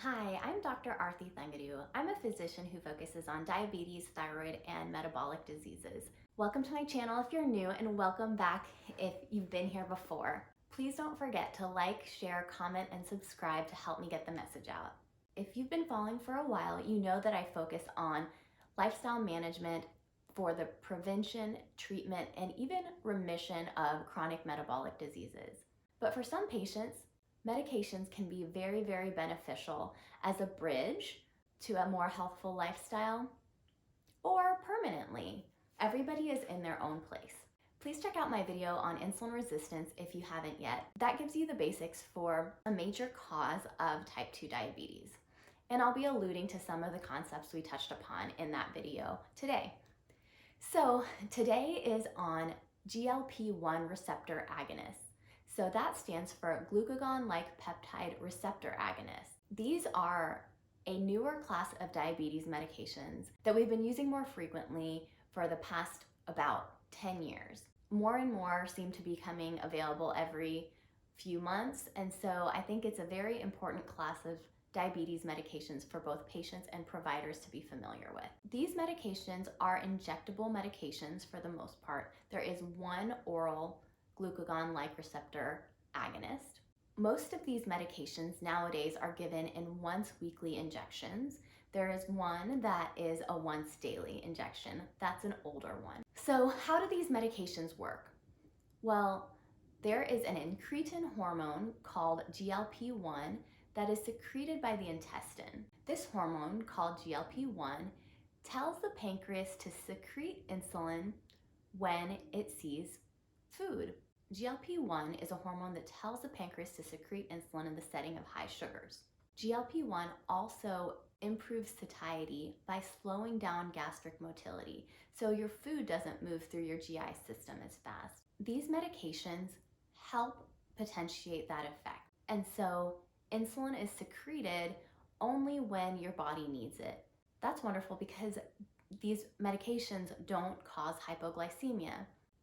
Hi, I'm Dr. Arti Thangudu. I'm a physician who focuses on diabetes, thyroid, and metabolic diseases. Welcome to my channel if you're new, and welcome back if you've been here before. Please don't forget to like, share, comment, and subscribe to help me get the message out. If you've been following for a while, you know that I focus on lifestyle management for the prevention, treatment, and even remission of chronic metabolic diseases. But for some patients, medications can be very, very beneficial as a bridge to a more healthful lifestyle or permanently. Everybody is in their own place. Please check out my video on insulin resistance if you haven't yet. That gives you the basics for a major cause of type 2 diabetes. And I'll be alluding to some of the concepts we touched upon in that video today. So today is on GLP-1 receptor agonists. So that stands for glucagon-like peptide receptor agonists. These are a newer class of diabetes medications that we've been using more frequently for the past about 10 years. More and more seem to be coming available every few months, and so I think it's a very important class of diabetes medications for both patients and providers to be familiar with. These medications are injectable medications for the most part. There is one oral glucagon-like receptor agonist. Most of these medications nowadays are given in once weekly injections. There is one that is a once daily injection. That's an older one. So how do these medications work? Well, there is an incretin hormone called GLP-1 that is secreted by the intestine. This hormone, called GLP-1, tells the pancreas to secrete insulin when it sees food. GLP-1 is a hormone that tells the pancreas to secrete insulin in the setting of high sugars. GLP-1 also improves satiety by slowing down gastric motility, so your food doesn't move through your GI system as fast. These medications help potentiate that effect, and so insulin is secreted only when your body needs it. That's wonderful because these medications don't cause hypoglycemia.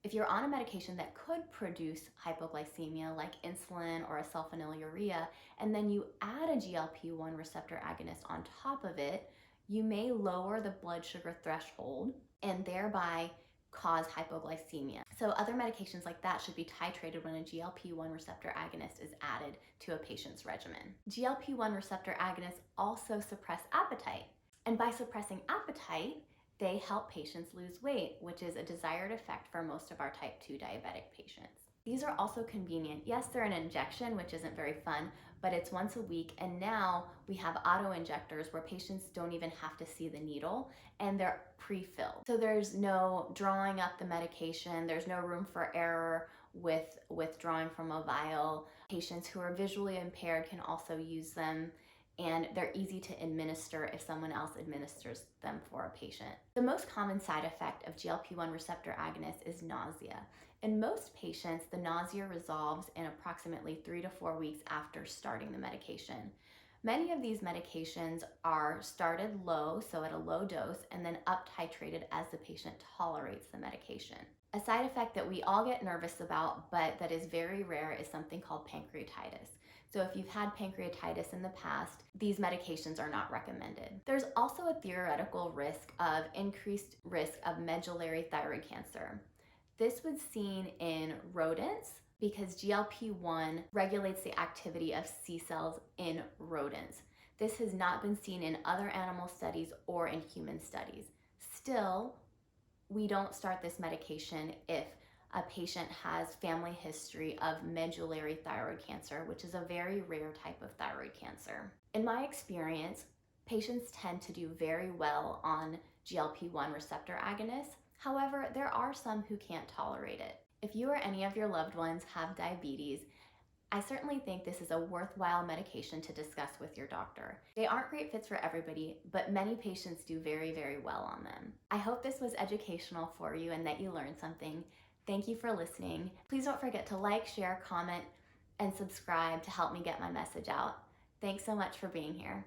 If you're on a medication that could produce hypoglycemia, like insulin or a sulfonylurea, and then you add a GLP-1 receptor agonist on top of it, you may lower the blood sugar threshold and thereby cause hypoglycemia. So other medications like that should be titrated when a GLP-1 receptor agonist is added to a patient's regimen. GLP-1 receptor agonists also suppress appetite. And by suppressing appetite, they help patients lose weight, which is a desired effect for most of our type 2 diabetic patients. These are also convenient. Yes, they're an injection, which isn't very fun, but it's once a week, and now we have auto injectors where patients don't even have to see the needle, and they're pre-filled. So there's no drawing up the medication, there's no room for error with withdrawing from a vial. Patients who are visually impaired can also use them, and they're easy to administer if someone else administers them for a patient. The most common side effect of GLP-1 receptor agonists is nausea. In most patients, the nausea resolves in approximately 3 to 4 weeks after starting the medication. Many of these medications are started low, so at a low dose, and then up titrated as the patient tolerates the medication. A side effect that we all get nervous about, but that is very rare, is something called pancreatitis. So if you've had pancreatitis in the past, these medications are not recommended. There's also a theoretical increased risk of medullary thyroid cancer. This was seen in rodents because GLP-1 regulates the activity of C cells in rodents. This has not been seen in other animal studies or in human studies. Still, we don't start this medication if a patient has family history of medullary thyroid cancer, which is a very rare type of thyroid cancer. In my experience, patients tend to do very well on GLP-1 receptor agonists. However, there are some who can't tolerate it. If you or any of your loved ones have diabetes, I certainly think this is a worthwhile medication to discuss with your doctor. They aren't great fits for everybody, but many patients do very, very well on them. I hope this was educational for you and that you learned something. Thank you for listening. Please don't forget to like, share, comment, and subscribe to help me get my message out. Thanks so much for being here.